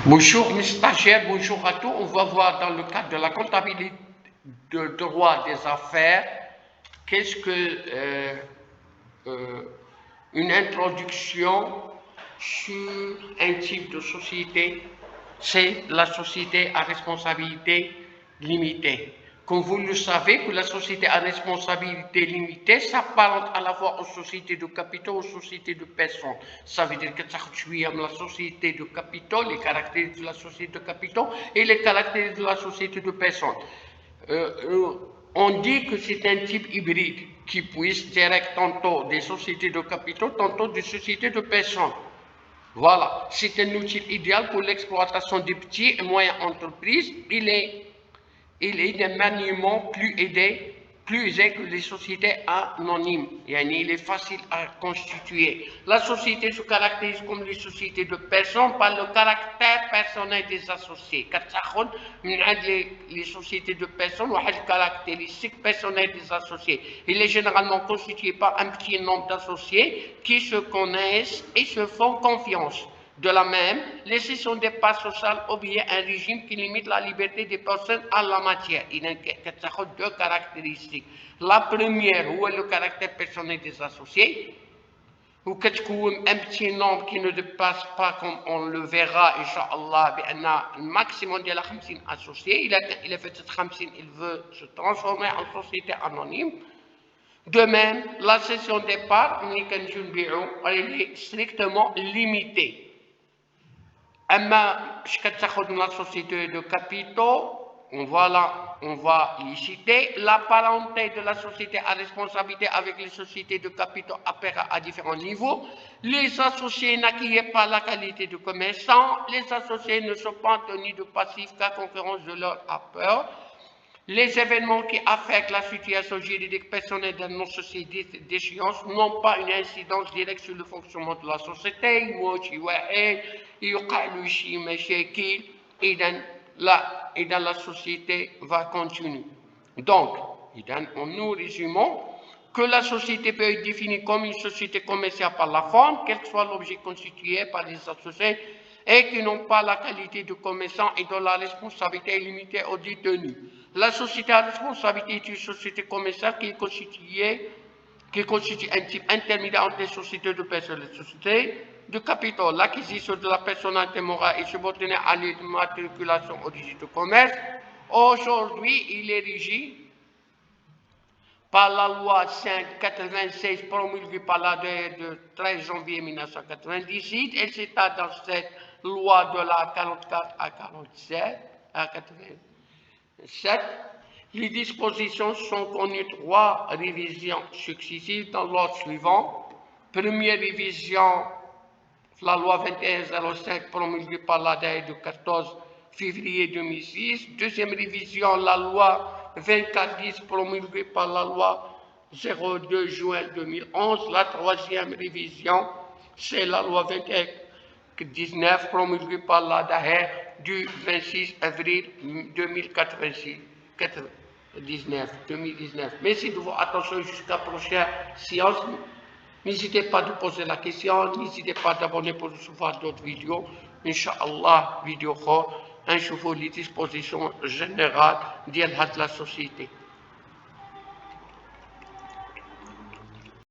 Bonjour mes stagiaires, bonjour à tous. On va voir dans le cadre de la comptabilité de droit des affaires, qu'est-ce que une introduction sur un type de société, c'est la société à responsabilité limitée. Comme vous le savez, que la société à responsabilité limitée s'apparente à la fois aux sociétés de capitaux, aux sociétés de personnes. Ça veut dire que la société de capitaux, les caractéristiques de la société de capitaux et les caractéristiques de la société de personnes. On dit que c'est un type hybride qui puisse gérer tantôt des sociétés de capitaux, tantôt des sociétés de personnes. Voilà, c'est un outil idéal pour l'exploitation des petites et moyennes entreprises. Il est d'un maniement plus aisé que les sociétés anonymes. Il est facile à constituer. La société se caractérise comme les sociétés de personnes par le caractère personnel des associés. Les sociétés de personnes ont une caractéristique personnelle des associés. Il est généralement constitué par un petit nombre d'associés qui se connaissent et se font confiance. De la même, les sessions de parts sociales obéissent à un régime qui limite la liberté des personnes en la matière. Il y a deux caractéristiques. La première, c'est le caractère personnel des associés, ou un petit nombre qui ne dépasse pas, comme on le verra, Inch'Allah, un maximum de la 50 associés. Il a fait cette 50, il veut se transformer en société anonyme. De même, la session de parts, elle est strictement limitée. أما كتاخذ la société de capitaux, on va y citer. La parenté de la société à responsabilité avec les sociétés de capitaux apparaît à différents niveaux. Les associés n'acquièrent pas la qualité de commerçant. Les associés ne sont pas tenus de passifs qu'à concurrence de leur apport. Les événements qui affectent la situation juridique personnelle de nos sociétés d'échéance n'ont pas une incidence directe sur le fonctionnement de la société. Et dans la société va continuer. Donc, nous résumons que la société peut être définie comme une société commerciale par la forme, quel que soit l'objet constitué par les associés, et qui n'ont pas la qualité de commerçant et dont la responsabilité est limitée aux détenus. La société à responsabilité est une société commerciale qui constitue un type intermédiaire entre les sociétés de personnes et les sociétés de capitaux. L'acquisition de la personnalité morale est subordonnée à l'immatriculation au registre de commerce. Aujourd'hui, il est régi par la loi 596 promulguée par la de 13 janvier 1998. Elle s'étale dans cette loi de la 44 à 47 à 87. Les dispositions sont connues 3 révisions successives dans l'ordre suivant. Première révision, la loi 2105 promulguée par la DAE du 14 février 2006. Deuxième révision, la loi 2410 promulguée par la loi 02 juin 2011. La troisième révision, c'est la loi 2119 promulguée par la DAE du 26 avril 2019. Merci de votre attention jusqu'à la prochaine séance. N'hésitez pas de poser la question, n'hésitez pas d'abonner pour recevoir d'autres vidéos. Inch'Allah, vidéo, un chevaux les dispositions générales de la société.